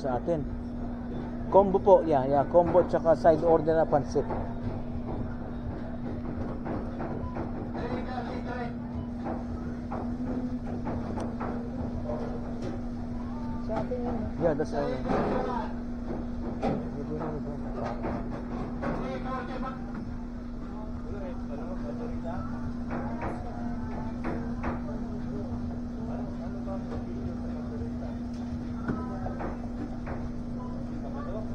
sa atin. Combo po, yeah, combo tsaka side order na pansit. Sa atin yun. Yeah, that's all.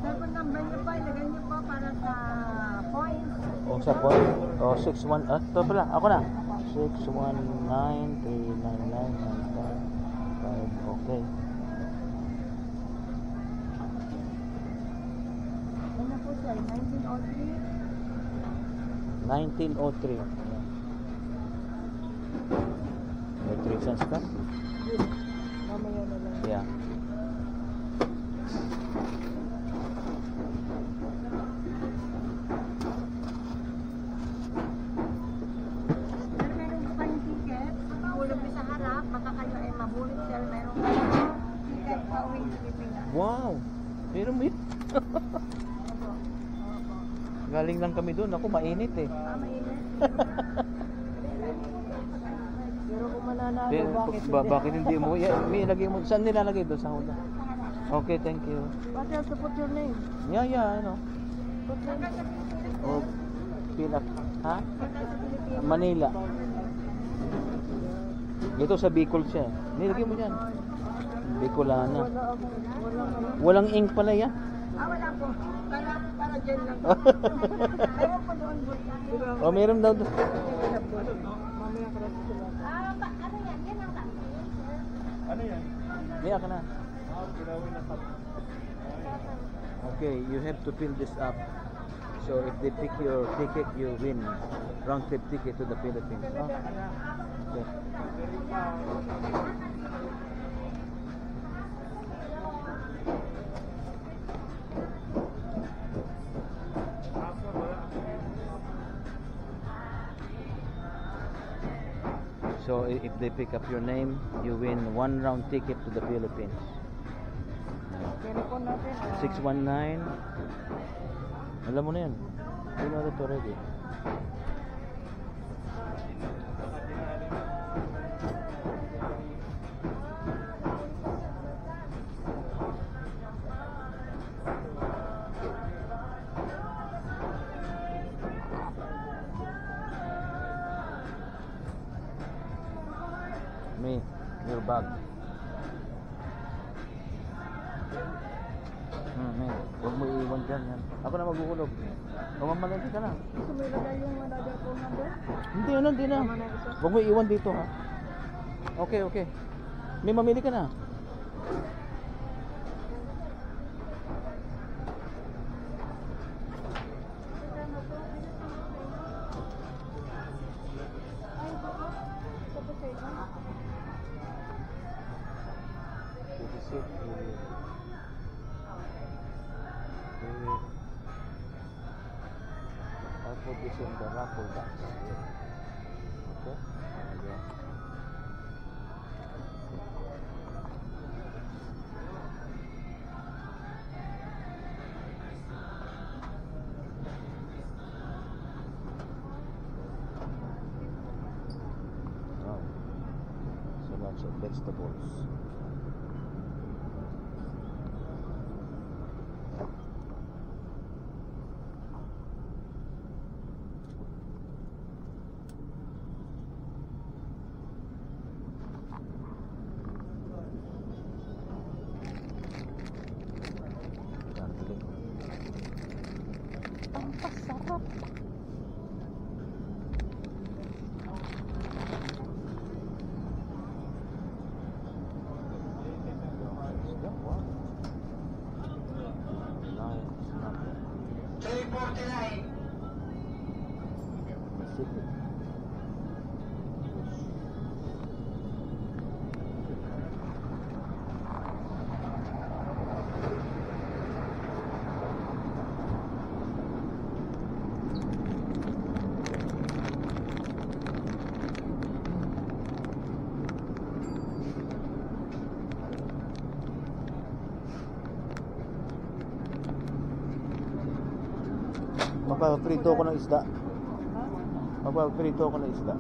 Cellphone number niyo po, ilagay niyo po para sa points. O sa point. O 61. Ito pala, ako na. 619399995. Okay. Ano po sir? 1903? 1903. May 3 cents ka? Mamaya na lang. Yeah. Sir, meron po kayong ticket. Hulog niyo sa harap. Baka kayo ay mabulit sir. Meron kayong ticket pa uwing Pilipinas. Wow! Pero may... Opo. Opo. Galing lang kami doon. Ako, mainit eh. Mainit. Pero kung mananalo, Pero, bakit hindi mo? May ilagay mo. Saan nilalagay doon sa hula? Okay, thank you. What else to put your name? Yeah, I know. Put your name. Oh, Pilak. Ha? Manila. Ito sa Bicol siya. Nilagay mo dyan. Bicolana. Walang ink pala yan. Wala po. Para dyan lang. Ayaw po doon. Oh, meron daw doon. Mamaya ka lang sila. Ano yan? Yan ang lang. Ano yan? Kaya ka na. Ginawin na sa... Okay, you have to fill this up. So if they pick your ticket, you win round trip ticket to the Philippines. Oh. Okay. So if they pick up your name, you win 1 round ticket to the Philippines. Telepon natin. 619. Alam mo na yan. You know that already. Me, your bag. Me, huwag mo iiwan dyan yan. Ako na maghuhulog. Kumamalenti ka na. Gusto mo ilagay yung manager phone number? Hindi na. Huwag mo iiwan dito ha. Okay. May mamili ka na. I'll put this in the raffle box. Okay? Again. Wow. So lots of vegetables. Ang pasarap. Magpapaprito ako ng isda. Ha? Magpapaprito ako ng isda.